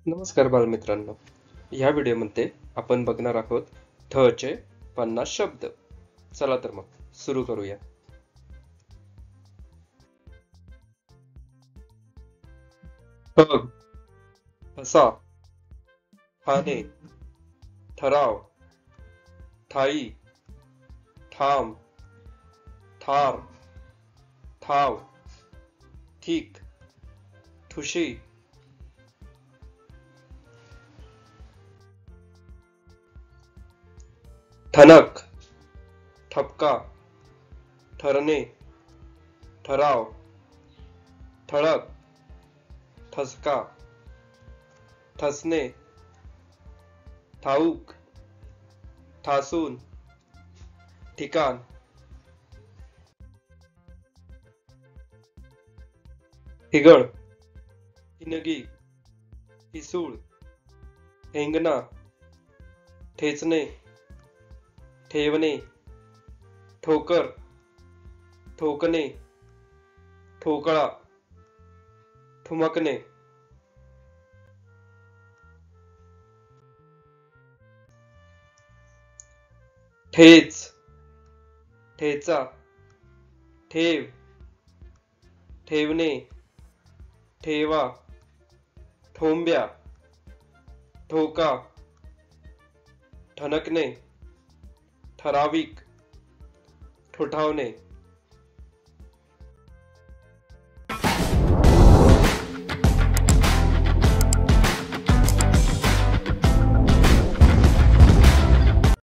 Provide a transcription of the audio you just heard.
नमस्कार बालमित्रांनो. या व्हिडिओमध्ये आपण बघणार आहोत ध चे 50 शब्द. चला तर मग सुरू करूया. ठग, ठसा, ठाणे, ठराव, ठाई, ठाम, ठार, ठाव, ठीक, ठुशी, ठणक, ठपका, ठरणे, ठराव, ठळक, ठसका, ठसणे, ठाऊक, ठासून, ठिकाण, ठिगळ, ठिणगी, ठिसूळ, ठेंगणा, ठेचणे, ठेवणे, ठोकर, ठोकणे, ठोकळा, ठुमकणे, ठेच, ठेचा, ठेव, ठेवणे, ठेवा, ठोंब्या, ठोका, ठणकणे, ठराविक, ठोठावणे.